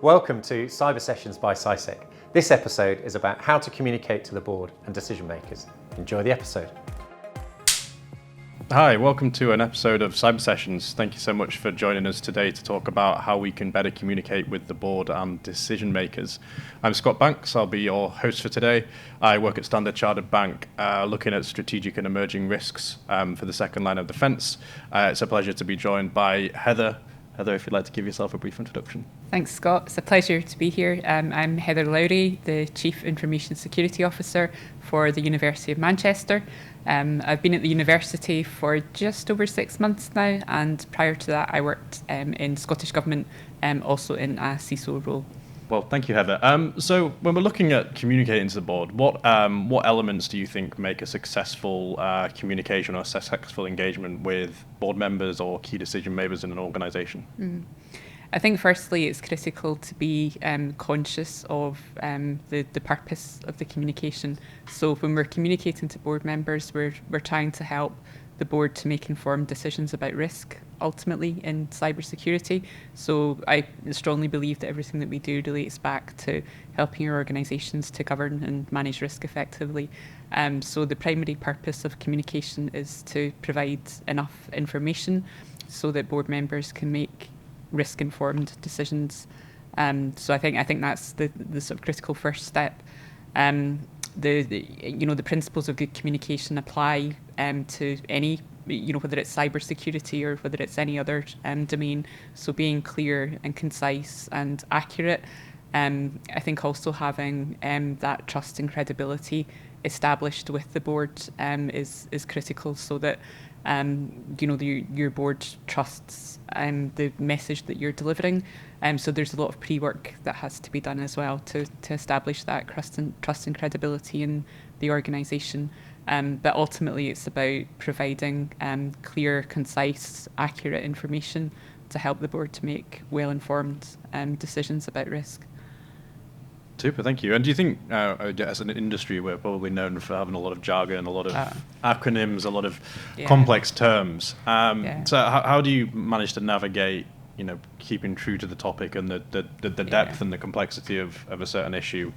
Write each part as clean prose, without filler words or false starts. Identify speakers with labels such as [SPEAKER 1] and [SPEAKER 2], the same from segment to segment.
[SPEAKER 1] Welcome to CyberSessions by CIISec. This episode is about how to communicate to the board and decision makers. Enjoy the episode.
[SPEAKER 2] Hi, welcome to an episode of CyberSessions. Thank you so much for joining us today to talk about how we can better communicate with the board and decision makers. I'm Scott Banks, I'll be your host for today. I work at Standard Chartered Bank, looking at strategic and emerging risks for the second line of defence. It's a pleasure to be joined by Heather. Heather, if you'd like to give yourself a brief introduction.
[SPEAKER 3] Thanks, Scott. It's a pleasure to be here. I'm Heather Lowrie, the Chief Information Security Officer for the University of Manchester. I've been at the university for just over 6 months now, and prior to that I worked in Scottish Government, also in a CISO role.
[SPEAKER 2] Well, thank you, Heather. So when we're looking at communicating to the board, what elements do you think make a successful communication or successful engagement with board members or key decision makers in an organisation?
[SPEAKER 3] I think firstly it's critical to be conscious of the purpose of the communication. So when we're communicating to board members, we're trying to help the board to make informed decisions about risk, ultimately, in cybersecurity. So I strongly believe that everything that we do relates back to helping your organisations to govern and manage risk effectively. So the primary purpose of communication is to provide enough information so that board members can make risk-informed decisions. So I think that's the sort of critical first step. The principles of good communication apply to any, whether it's cybersecurity or whether it's any other domain. So being clear and concise and accurate. I think also having that trust and credibility established with the board is critical, so that your board trusts the message that you're delivering. So there's a lot of pre-work that has to be done as well to establish that trust and credibility in the organisation. But ultimately it's about providing clear, concise, accurate information to help the board to make well-informed decisions about risk.
[SPEAKER 2] Super, thank you. And do you think, as an industry, we're probably known for having a lot of jargon, a lot of acronyms, a lot of complex terms. So how do you manage to navigate, keeping true to the topic and the depth and the complexity of a certain issue,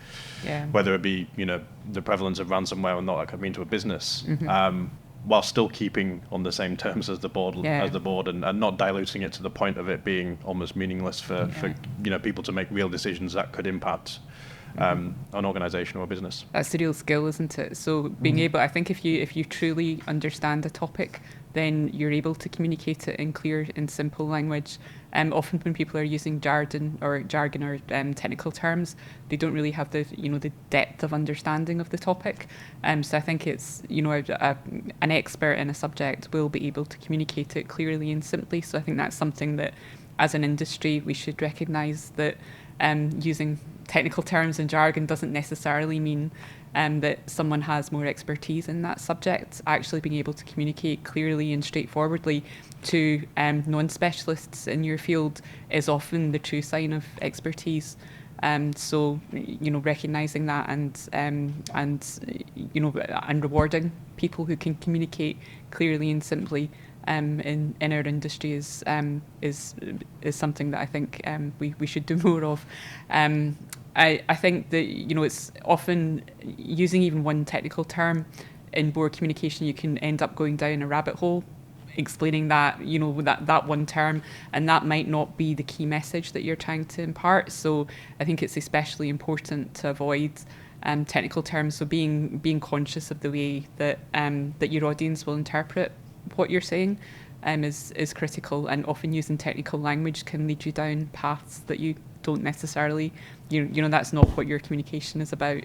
[SPEAKER 2] whether it be, the prevalence of ransomware or not, that could mean to a business, while still keeping on the same terms as the board, and not diluting it to the point of it being almost meaningless for people to make real decisions that could impact an organisation or a business. That's
[SPEAKER 3] the real skill, isn't it? So being able, I think if you truly understand a topic, then you're able to communicate it in clear and simple language. Often when people are using jargon or technical terms, they don't really have the depth of understanding of the topic. So I think it's an expert in a subject will be able to communicate it clearly and simply. So I think that's something that, as an industry, we should recognise, that using technical terms and jargon doesn't necessarily mean that someone has more expertise in that subject. Actually being able to communicate clearly and straightforwardly to non-specialists in your field is often the true sign of expertise. So recognising that and rewarding people who can communicate clearly and simply in our industry is something that I think we should do more of. I think that it's often using even one technical term in board communication, you can end up going down a rabbit hole explaining that that one term, and that might not be the key message that you're trying to impart. So I think it's especially important to avoid technical terms. So being conscious of the way that your audience will interpret what you're saying is critical, and often using technical language can lead you down paths that you don't necessarily, that's not what your communication is about.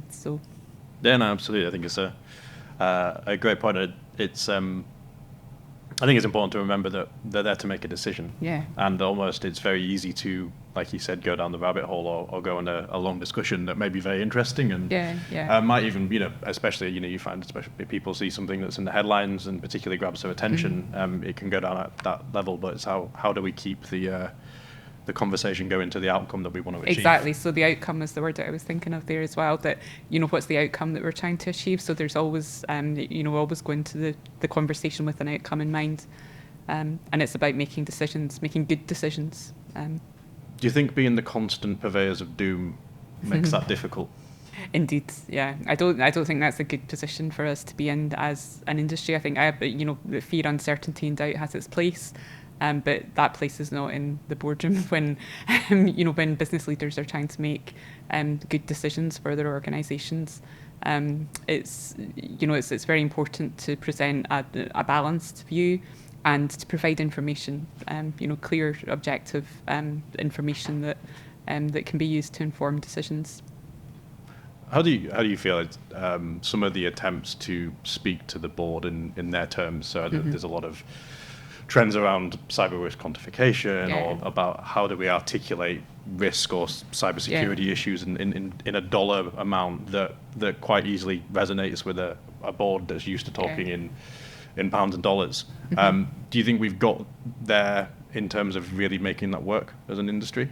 [SPEAKER 3] So.
[SPEAKER 2] Yeah, no, absolutely. I think it's a great point. It's I think it's important to remember that they're there to make a decision.
[SPEAKER 3] Yeah.
[SPEAKER 2] And almost it's very easy to, like you said, go down the rabbit hole or go on a long discussion that may be very interesting and might even, especially, you find, especially if people see something that's in the headlines and particularly grabs their attention, it can go down at that level. But it's how do we keep the conversation going to the outcome that we want to achieve.
[SPEAKER 3] Exactly. So the outcome is the word that I was thinking of there as well, that, what's the outcome that we're trying to achieve? So there's always, always go into the conversation with an outcome in mind. And it's about making decisions, making good decisions.
[SPEAKER 2] Do you think being the constant purveyors of doom makes that difficult?
[SPEAKER 3] Indeed, yeah. I don't think that's a good position for us to be in as an industry. I think the fear, uncertainty, and doubt has its place, but that place is not in the boardroom when when business leaders are trying to make good decisions for their organisations. It's very important to present a balanced view and to provide information, clear, objective information that can be used to inform decisions.
[SPEAKER 2] How do you feel some of the attempts to speak to the board in their terms? So there's a lot of trends around cyber risk quantification, or about how do we articulate risk or cybersecurity issues in a dollar amount that quite easily resonates with a board that's used to talking in pounds and dollars. Do you think we've got there in terms of really making that work as an industry?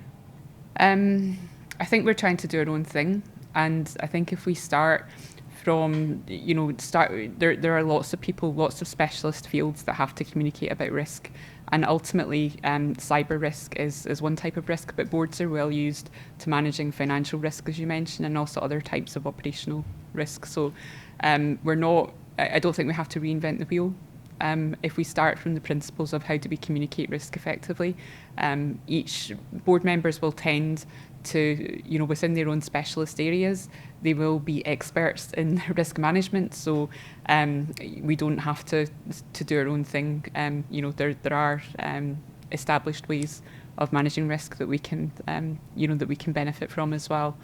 [SPEAKER 3] I think we're trying to do our own thing. And I think if we start from, there are lots of people, lots of specialist fields that have to communicate about risk. And ultimately, cyber risk is one type of risk, but boards are well used to managing financial risk, as you mentioned, and also other types of operational risk. So I don't think we have to reinvent the wheel. If we start from the principles of how do we communicate risk effectively, each board members will tend to, within their own specialist areas, they will be experts in risk management. So we don't have to do our own thing. There are established ways of managing risk that we can, that we can benefit from as well.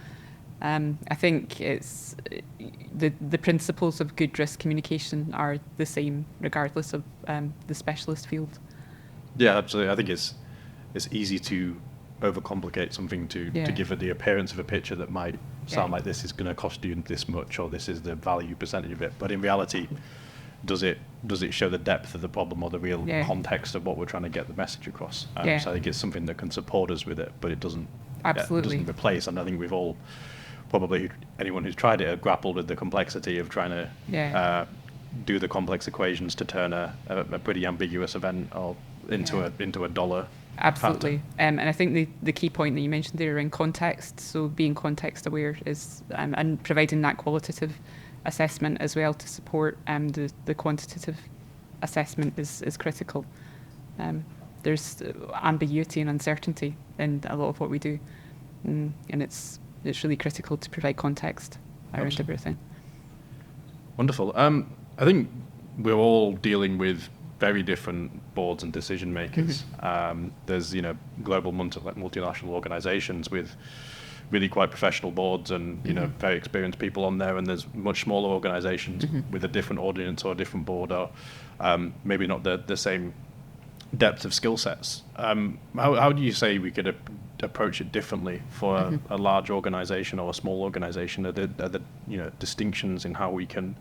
[SPEAKER 3] I think it's the principles of good risk communication are the same regardless of the specialist field.
[SPEAKER 2] Yeah, absolutely. I think it's easy to overcomplicate something to give it the appearance of a picture that might sound like this is going to cost you this much, or this is the value percentage of it. But in reality, does it show the depth of the problem or the real context of what we're trying to get the message across? So I think it's something that can support us with it, but it doesn't doesn't replace. And I think we've all, probably anyone who's tried it, have grappled with the complexity of trying to do the complex equations to turn a pretty ambiguous event or into a dollar.
[SPEAKER 3] Absolutely. And I think the key point that you mentioned there around context, so being context aware is, and providing that qualitative assessment as well to support the quantitative assessment is critical. There's ambiguity and uncertainty in a lot of what we do, and it's really critical to provide context around everything.
[SPEAKER 2] Wonderful. I think we're all dealing with very different boards and decision makers. There's global multinational organizations with really quite professional boards and very experienced people on there, and there's much smaller organizations with a different audience or a different board, or maybe not the same depth of skill sets. How do you say we could approach it differently for a large organization or a small organization? Are there distinctions in how we can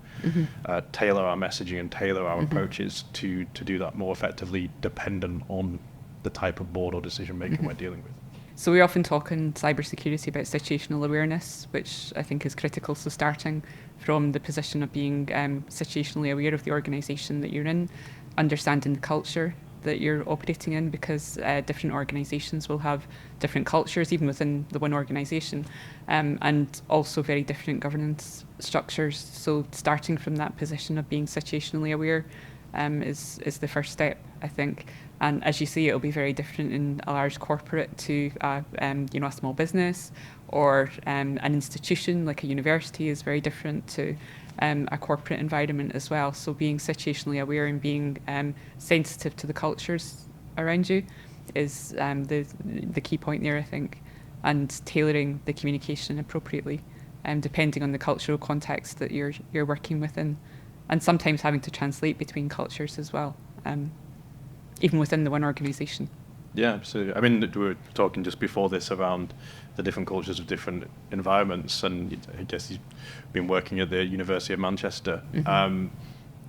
[SPEAKER 2] tailor our messaging and tailor our approaches to do that more effectively, dependent on the type of board or decision making we're dealing with?
[SPEAKER 3] So we often talk in cybersecurity about situational awareness, which I think is critical. So starting from the position of being situationally aware of the organisation that you're in, understanding the culture that you're operating in, because different organisations will have different cultures, even within the one organisation, and also very different governance structures. So starting from that position of being situationally aware is the first step, I think. And as you say, it'll be very different in a large corporate to a small business, or an institution like a university is very different to a corporate environment as well. So being situationally aware and being sensitive to the cultures around you is the key point there, I think, and tailoring the communication appropriately, depending on the cultural context that you're working within, and sometimes having to translate between cultures as well, even within the one organisation.
[SPEAKER 2] Yeah, absolutely. I mean, we were talking just before this around the different cultures of different environments, and I guess you've been working at the University of Manchester, and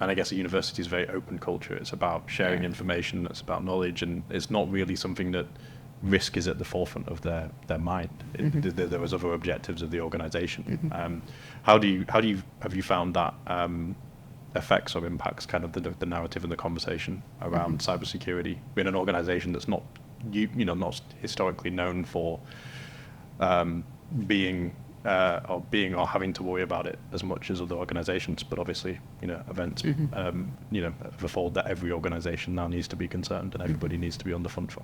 [SPEAKER 2] I guess a university is a very open culture. It's about sharing information, it's about knowledge, and it's not really something that risk is at the forefront of their mind. There was other objectives of the organisation. Have you found that affects or impacts kind of the narrative and the conversation around cybersecurity in an organisation that's not not historically known for being or having to worry about it as much as other organizations, but obviously, events, have a fold that every organization now needs to be concerned and everybody needs to be on the front for.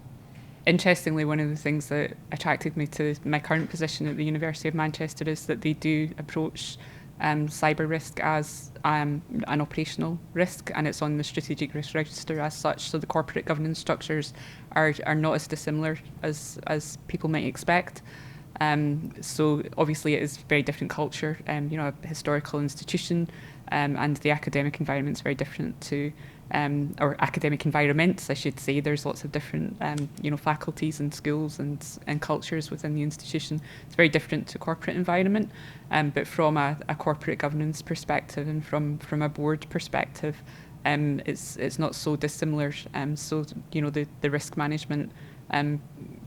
[SPEAKER 3] Interestingly, one of the things that attracted me to my current position at the University of Manchester is that they do approach cyber risk as an operational risk, and it's on the strategic risk register as such. So the corporate governance structures are not as dissimilar as people might expect. So obviously it is very different culture, a historical institution, and the academic environment's very different to, or academic environments, I should say. There's lots of different, faculties and schools and cultures within the institution. It's very different to corporate environment, but from a corporate governance perspective and from a board perspective, it's not so dissimilar. So the risk management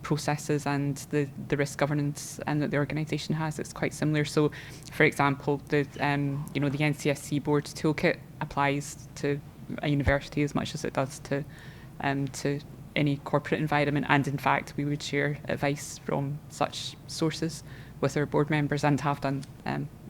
[SPEAKER 3] processes and the risk governance that the organisation has, it's quite similar. So, for example, the NCSC board toolkit applies to a university as much as it does to any corporate environment, and in fact we would share advice from such sources with our board members and have done.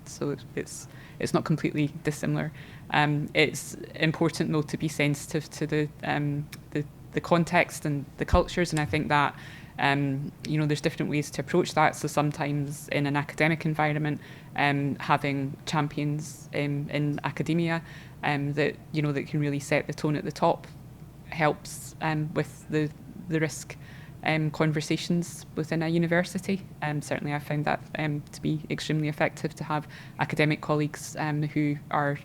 [SPEAKER 3] So it's not completely dissimilar. It's important though to be sensitive to the context and the cultures, and I think that there's different ways to approach that. So sometimes in an academic environment, having champions in academia that can really set the tone at the top helps with the risk conversations within a university. Certainly I found that to be extremely effective, to have academic colleagues who are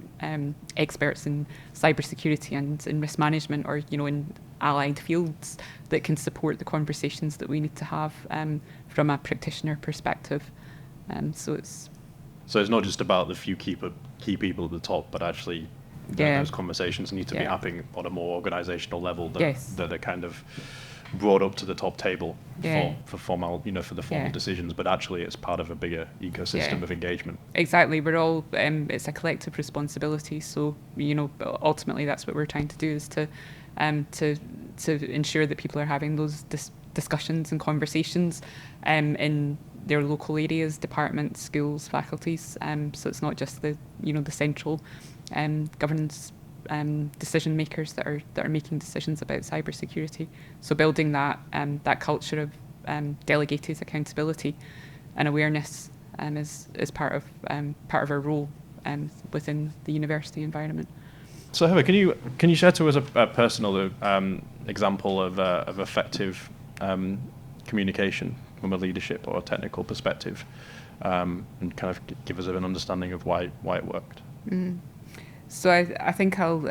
[SPEAKER 3] experts in cybersecurity and in risk management, or in allied fields that can support the conversations that we need to have from a practitioner perspective. So it's
[SPEAKER 2] not just about the few key people at the top, but actually those conversations need to be happening on a more organisational level that are kind of brought up to the top table for formal decisions, but actually it's part of a bigger ecosystem of engagement.
[SPEAKER 3] Exactly, we're all it's a collective responsibility. So ultimately that's what we're trying to do, is to ensure that people are having those discussions and conversations in their local areas, departments, schools, faculties. So it's not just the central governance decision makers that are making decisions about cybersecurity. So building that culture of delegated accountability and awareness is part of our role within the university environment.
[SPEAKER 2] So Heather, can you share to us a personal example of effective communication from a leadership or a technical perspective, and kind of give us an understanding of why it worked?
[SPEAKER 3] So I think I'll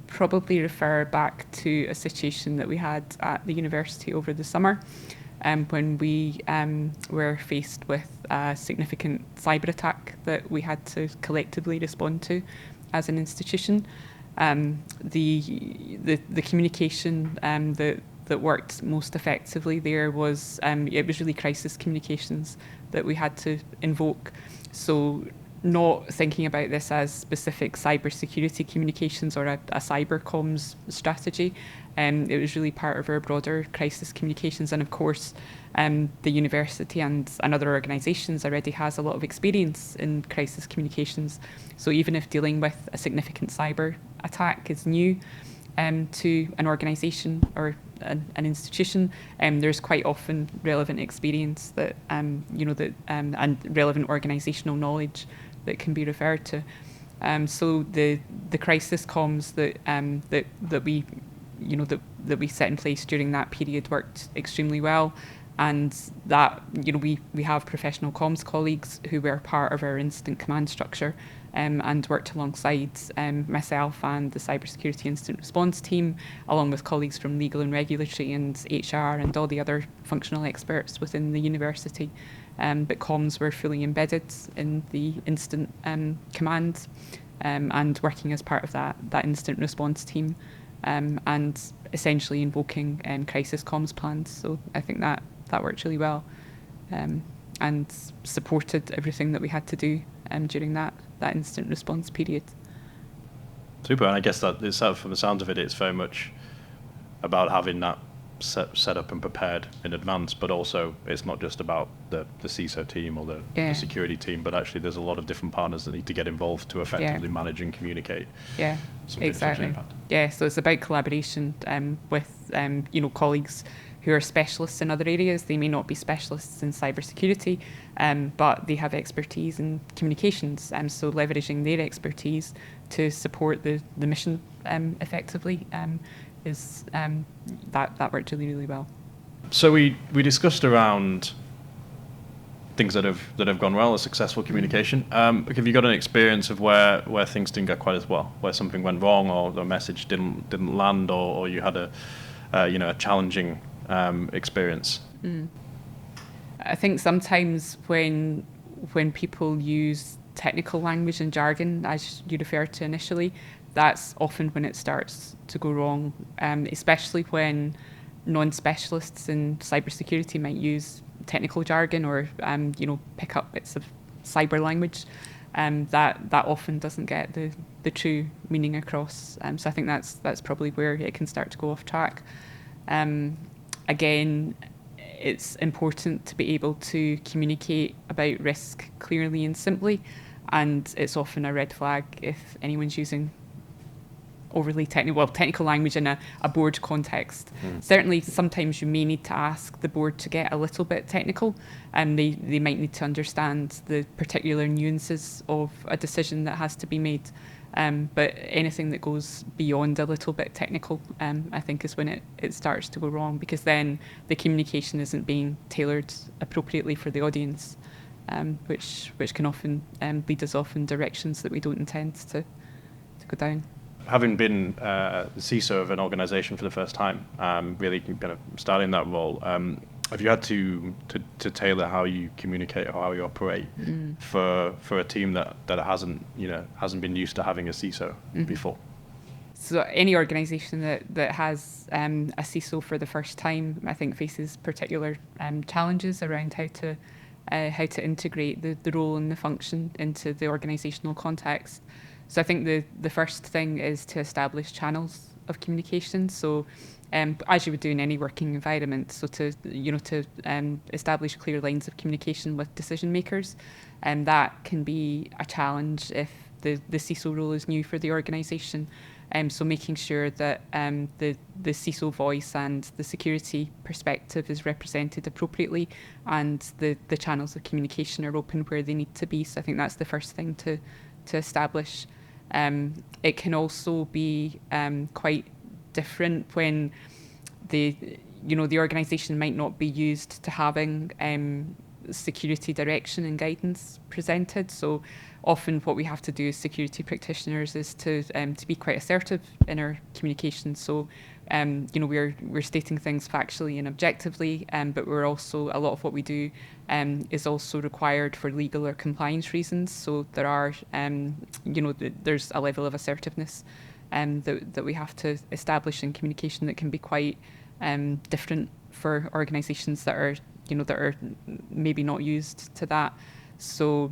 [SPEAKER 3] probably refer back to a situation that we had at the university over the summer, when we were faced with a significant cyber attack that we had to collectively respond to as an institution. The communication that worked most effectively there was it was really crisis communications that we had to invoke. So not thinking about this as specific cybersecurity communications or a cyber comms strategy. It was really part of our broader crisis communications, and of course the university and other organisations already has a lot of experience in crisis communications. So even if dealing with a significant cyber attack is new to an organisation or an institution, there's quite often relevant experience that and relevant organisational knowledge that can be referred to. So the crisis comms that we set in place during that period worked extremely well, and that we have professional comms colleagues who were part of our incident command structure, and worked alongside myself and the cybersecurity incident response team, along with colleagues from legal and regulatory and HR and all the other functional experts within the university. But comms were fully embedded in the incident command, and working as part of that incident response team, and essentially invoking crisis comms plans. So I think that worked really well, and supported everything that we had to do during that incident response period.
[SPEAKER 2] Super, and I guess that from the sounds of it, it's very much about having that set up and prepared in advance, but also it's not just about the CISO team or the security team, but actually there's a lot of different partners that need to get involved to effectively manage and communicate.
[SPEAKER 3] Yeah, exactly. Yeah, so it's about collaboration with colleagues who are specialists in other areas. They may not be specialists in cybersecurity, but they have expertise in communications. So leveraging their expertise to support the mission effectively is that worked really, really well.
[SPEAKER 2] So we discussed around things that have gone well, a successful communication. Have you got an experience of where things didn't go quite as well, where something went wrong, or the message didn't land, or you had a challenging experience?
[SPEAKER 3] I think sometimes when people use technical language and jargon, as you referred to initially, that's often when it starts to go wrong, especially when non-specialists in cybersecurity might use technical jargon or pick up bits of cyber language. That often doesn't get the true meaning across. So I think that's probably where it can start to go off track. Again, it's important to be able to communicate about risk clearly and simply, and it's often a red flag if anyone's using overly technical language in a board context. Certainly, sometimes you may need to ask the board to get a little bit technical, and they might need to understand the particular nuances of a decision that has to be made. But anything that goes beyond a little bit technical, I think, is when it starts to go wrong, because then the communication isn't being tailored appropriately for the audience, which can often lead us off in directions that we don't intend to go down.
[SPEAKER 2] Having been the CISO of an organisation for the first time, really kind of starting that role, have you had to tailor how you communicate or how you operate for a team that hasn't been used to having a CISO before?
[SPEAKER 3] So any organisation that has a CISO for the first time, I think, faces particular challenges around how to integrate the role and the function into the organisational context. So I think the first thing is to establish channels of communication. So as you would do in any working environment, so to establish clear lines of communication with decision makers, and that can be a challenge if the CISO role is new for the organisation. So making sure that the CISO voice and the security perspective is represented appropriately, and the channels of communication are open where they need to be. So I think that's the first thing to establish. It can also be quite different when the organisation might not be used to having security direction and guidance presented. So often what we have to do as security practitioners is to be quite assertive in our communication. So we're stating things factually and objectively, but we're also, a lot of what we do is also required for legal or compliance reasons. So there are there's a level of assertiveness that we have to establish in communication that can be quite different for organisations that are maybe not used to that. So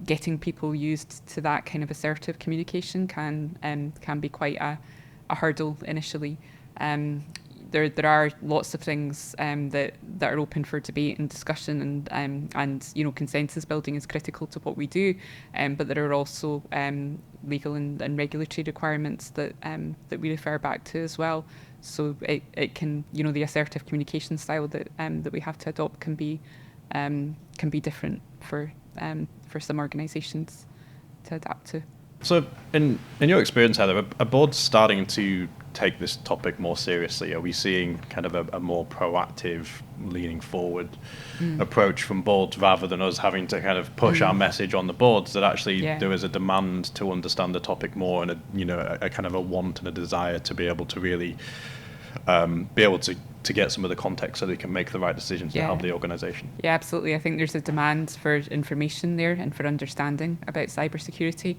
[SPEAKER 3] getting people used to that kind of assertive communication can be quite a hurdle initially. There are lots of things that are open for debate and discussion, and consensus building is critical to what we do. But there are also legal and regulatory requirements that we refer back to as well. So it can, the assertive communication style that we have to adopt can be different for some organisations to adapt to.
[SPEAKER 2] So in your experience, Heather, are boards starting to take this topic more seriously? Are we seeing kind of a more proactive, leaning forward approach from boards, rather than us having to kind of push our message on the boards, that actually there is a demand to understand the topic more, and a kind of a want and a desire to be able to really be able to get some of the context so they can make the right decisions to help the organisation? Yeah,
[SPEAKER 3] absolutely. I think there's a demand for information there and for understanding about cybersecurity.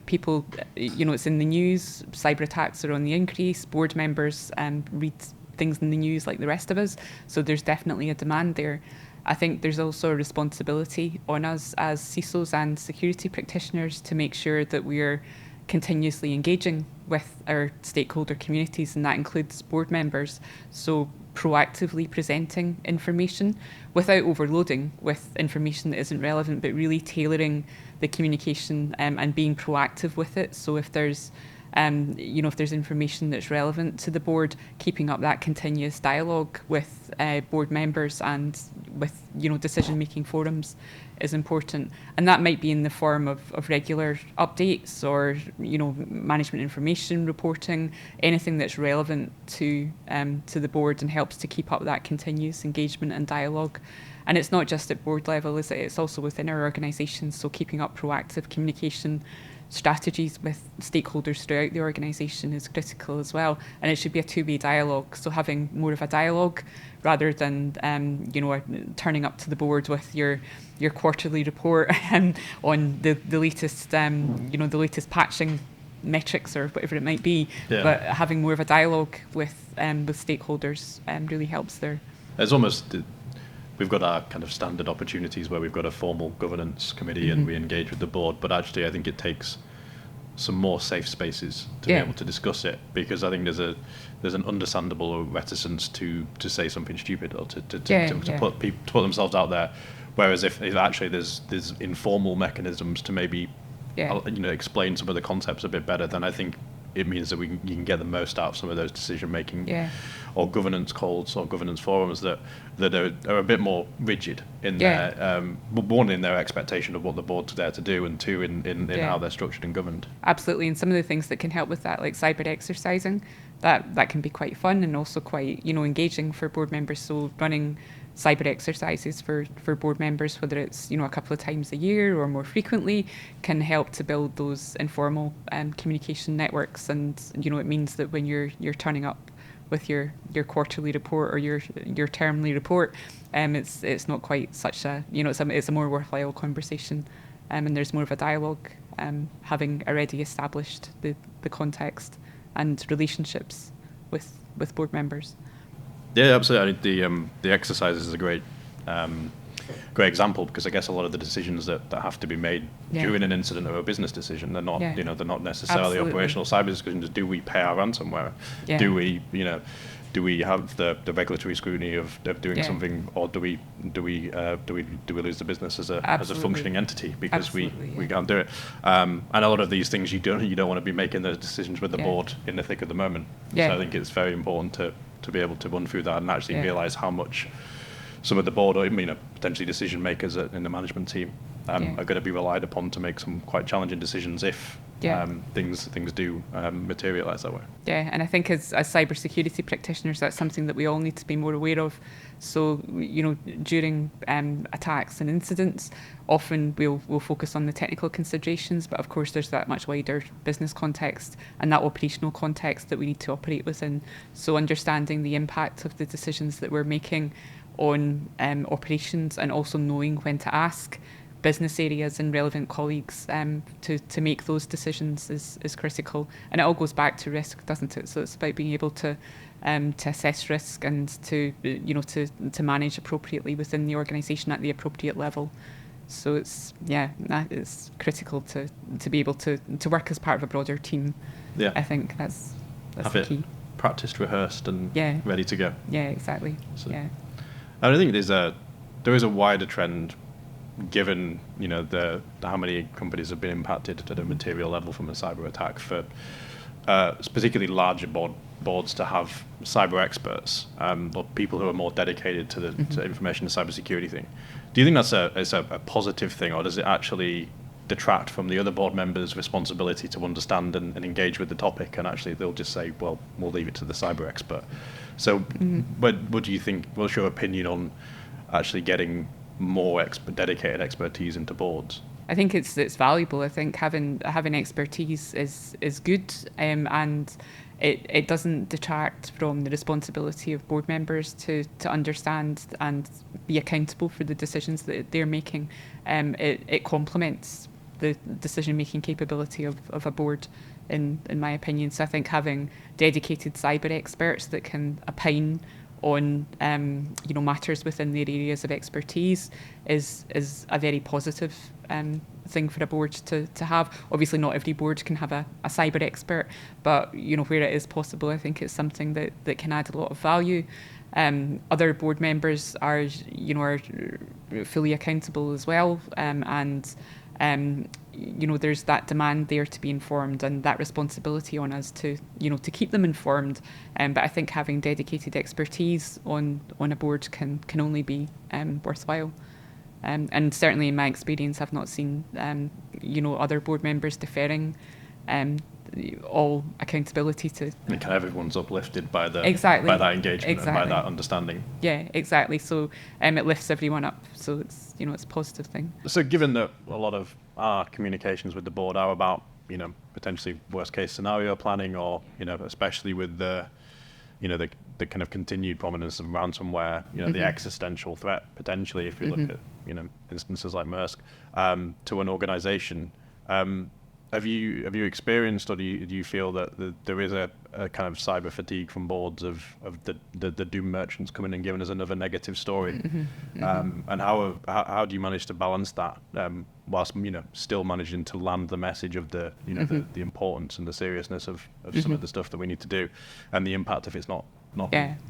[SPEAKER 3] People, it's in the news, cyber attacks are on the increase, board members read things in the news like the rest of us, so there's definitely a demand there. I think there's also a responsibility on us as CISOs and security practitioners to make sure that we're continuously engaging with our stakeholder communities, and that includes board members. So proactively presenting information without overloading with information that isn't relevant, but really tailoring the communication and being proactive with it. So if there's if there's information that's relevant to the board, keeping up that continuous dialogue with board members and with decision-making forums is important. And that might be in the form of regular updates or management information reporting, anything that's relevant to the board and helps to keep up that continuous engagement and dialogue. And it's not just at board level, is it? It's also within our organisations. So keeping up proactive communication strategies with stakeholders throughout the organisation is critical as well, and it should be a two-way dialogue. So having more of a dialogue rather than turning up to the board with your quarterly report on the latest the latest patching metrics or whatever it might be. Yeah. But having more of a dialogue with stakeholders really helps there.
[SPEAKER 2] It's almost we've got our kind of standard opportunities where we've got a formal governance committee and we engage with the board, but actually I think it takes some more safe spaces to be able to discuss it, because I think there's an understandable reticence to say something stupid or to put themselves out there, whereas if actually there's informal mechanisms to maybe explain some of the concepts a bit better, then I think it means that you can get the most out of some of those decision-making or governance calls or governance forums that are a bit more rigid in their, one, in their expectation of what the board's there to do, and two, in how they're structured and governed.
[SPEAKER 3] Absolutely, and some of the things that can help with that, like cyber exercising, that can be quite fun and also quite engaging for board members. So running cyber exercises for board members, whether it's a couple of times a year or more frequently, can help to build those informal communication networks. And it means that when you're turning up with your quarterly report or your termly report, it's not quite such a it's a more worthwhile conversation, and there's more of a dialogue, having already established the context and relationships with board members.
[SPEAKER 2] Yeah, absolutely. The exercises is a great example, because I guess a lot of the decisions that have to be made during an incident are a business decision. They're not they're not necessarily operational cyber decisions. Do we pay our ransomware? Yeah. Do we have the regulatory scrutiny of doing something, or do we lose the business as a functioning entity because we can't do it? And a lot of these things you don't want to be making those decisions with the board in the thick of the moment. So I think it's very important to be able to run through that and actually realise how much some of the board, or potentially decision makers in the management team are going to be relied upon to make some quite challenging decisions if things do materialise that way.
[SPEAKER 3] Yeah, and I think as cybersecurity practitioners, that's something that we all need to be more aware of. So during attacks and incidents, often we'll focus on the technical considerations, but of course there's that much wider business context and that operational context that we need to operate within. So understanding the impact of the decisions that we're making on operations, and also knowing when to ask business areas and relevant colleagues to make those decisions is critical. And it all goes back to risk, doesn't it? So it's about being able to assess risk and to manage appropriately within the organisation at the appropriate level. So that is critical to be able to work as part of a broader team. Yeah, I think that's the key.
[SPEAKER 2] Practiced, rehearsed, and ready to go.
[SPEAKER 3] Yeah, exactly. So,
[SPEAKER 2] I think there is a wider trend, given how many companies have been impacted at a material level from a cyber attack, for particularly larger boards to have cyber experts or people who are more dedicated to the information and cybersecurity thing. Do you think that's a positive thing, or does it actually detract from the other board members' responsibility to understand and engage with the topic, and actually they'll just say, well, we'll leave it to the cyber expert? So what do you think, what's your opinion on actually getting more dedicated expertise into boards?
[SPEAKER 3] I think it's valuable. I think having expertise is good, and it doesn't detract from the responsibility of board members to understand and be accountable for the decisions that they're making. It complements the decision-making capability of a board, in my opinion. So I think having dedicated cyber experts that can opine on matters within their areas of expertise is a very positive thing for a board to have. Obviously, not every board can have a cyber expert, but where it is possible, I think it's something that can add a lot of value. Other board members are fully accountable as well, and there's that demand there to be informed and that responsibility on us to keep them informed. But I think having dedicated expertise on a board can only be worthwhile. And certainly in my experience, I've not seen other board members deferring all accountability to.
[SPEAKER 2] And kind of everyone's uplifted by the
[SPEAKER 3] exactly
[SPEAKER 2] by that engagement
[SPEAKER 3] exactly.
[SPEAKER 2] and by that understanding.
[SPEAKER 3] Yeah, exactly. So it lifts everyone up. So it's it's a positive thing.
[SPEAKER 2] So given that a lot of our communications with the board are about potentially worst case scenario planning, or especially with the the kind of continued prominence of ransomware, the existential threat potentially, if you look at instances like Maersk, to an organization. Have you experienced, or do you feel that there is a kind of cyber fatigue from boards of the doom merchants coming and giving us another negative story? And how do you manage to balance that whilst still managing to land the message of the the importance and the seriousness of some of the stuff that we need to do, and the impact if it's not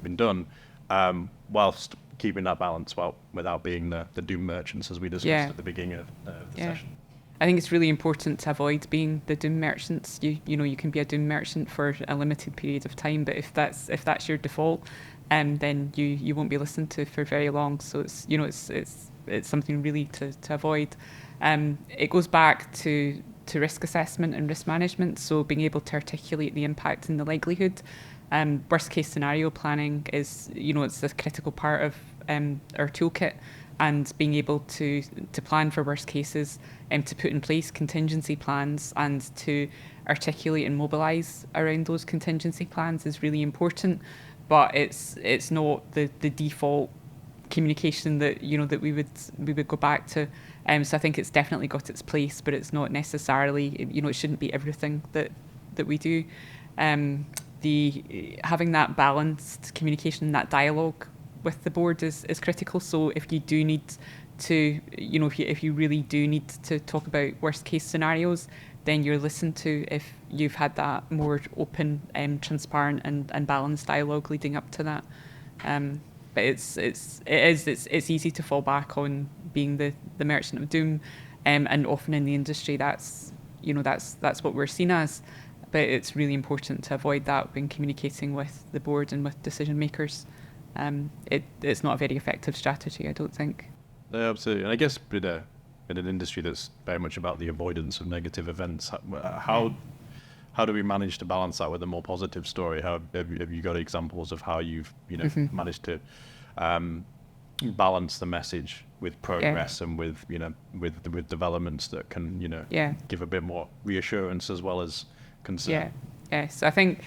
[SPEAKER 2] been done, whilst keeping that balance without being the doom merchants as we discussed at the beginning of the session?
[SPEAKER 3] I think it's really important to avoid being the doom merchants. You can be a doom merchant for a limited period of time, but if that's your default, then you won't be listened to for very long. So it's something really to avoid. It goes back to risk assessment and risk management. So being able to articulate the impact and the likelihood. Worst case scenario planning is it's a critical part of our toolkit. And being able to plan for worst cases, to put in place contingency plans and to articulate and mobilise around those contingency plans is really important. But it's not the default communication that that we would go back to. So I think it's definitely got its place, but it's not necessarily it shouldn't be everything that we do. Having that balanced communication, that dialogue with the board is critical. So if you do need to, if you really do need to talk about worst case scenarios, then you're listened to if you've had that more open, transparent and balanced dialogue leading up to that. But it's easy to fall back on being the merchant of doom, and often in the industry that's what we're seen as. But it's really important to avoid that when communicating with the board and with decision makers. It's not a very effective strategy, I don't think.
[SPEAKER 2] Yeah, absolutely. And I guess in an industry that's very much about the avoidance of negative events, how do we manage to balance that with a more positive story? Have you got examples of how you've managed to balance the message with progress and with developments that can give a bit more reassurance as well as concern?
[SPEAKER 3] Yes, I think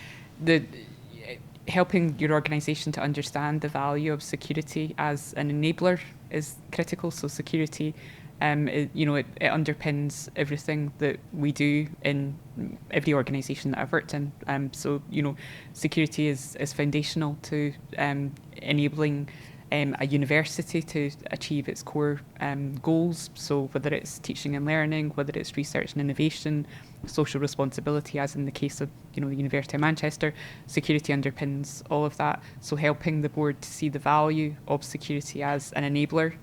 [SPEAKER 3] helping your organisation to understand the value of security as an enabler is critical. So security, it underpins everything that we do in every organisation that I've worked in. So security is foundational to enabling a university to achieve its core goals. So whether it's teaching and learning, whether it's research and innovation, social responsibility, as in the case of the University of Manchester, security underpins all of that. So helping the board to see the value of security as an enabler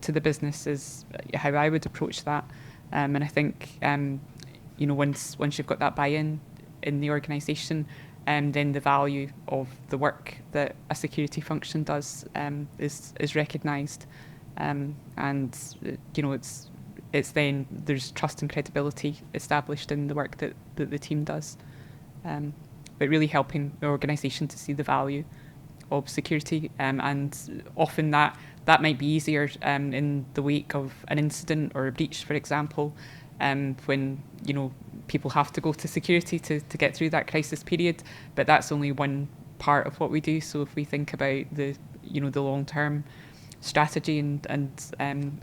[SPEAKER 3] to the business is how I would approach that. And I think once you've got that buy-in in the organisation, then the value of the work that a security function does is recognised, and it's then there's trust and credibility established in the work that the team does, but really helping the organisation to see the value of security, and often that might be easier in the wake of an incident or a breach, for example, when people have to go to security to get through that crisis period, but that's only one part of what we do. So if we think about the long-term strategy and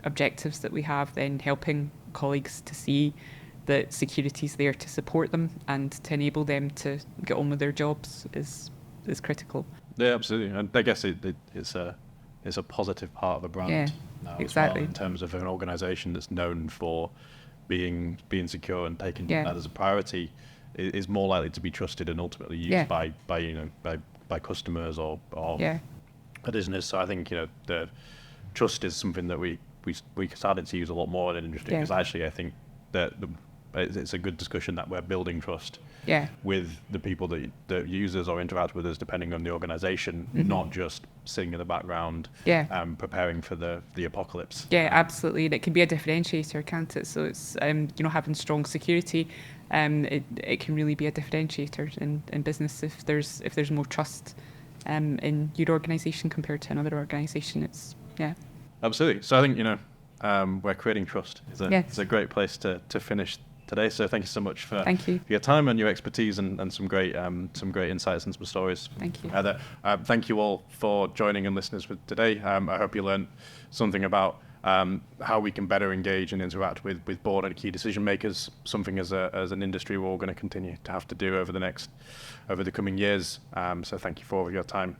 [SPEAKER 3] objectives that we have, then helping colleagues to see that security is there to support them and to enable them to get on with their jobs is critical.
[SPEAKER 2] Yeah, absolutely. And I guess it's a positive part of a brand. now
[SPEAKER 3] exactly.
[SPEAKER 2] as well, in terms of an organisation that's known for being secure and taking that as a priority, is more likely to be trusted and ultimately used by customers or a business. So I think the trust is something that we started to use a lot more in the industry, because actually I think that it's a good discussion that we're building trust with the people that use us or interact with us, depending on the organisation, not just sitting in the background preparing for the apocalypse.
[SPEAKER 3] Yeah, absolutely. And it can be a differentiator, can't it? So it's having strong security, it can really be a differentiator in business if there's more trust in your organisation compared to another organisation. It's
[SPEAKER 2] absolutely. So I think we're creating trust. It's a great place to finish today. So thank you so much for your time and your expertise and some great insights and some stories.
[SPEAKER 3] Thank you.
[SPEAKER 2] Thank you all for joining and listening with today. I hope you learned something about how we can better engage and interact with board and key decision makers. Something as an industry we're all going to continue to have to do over the coming years. So thank you for your time.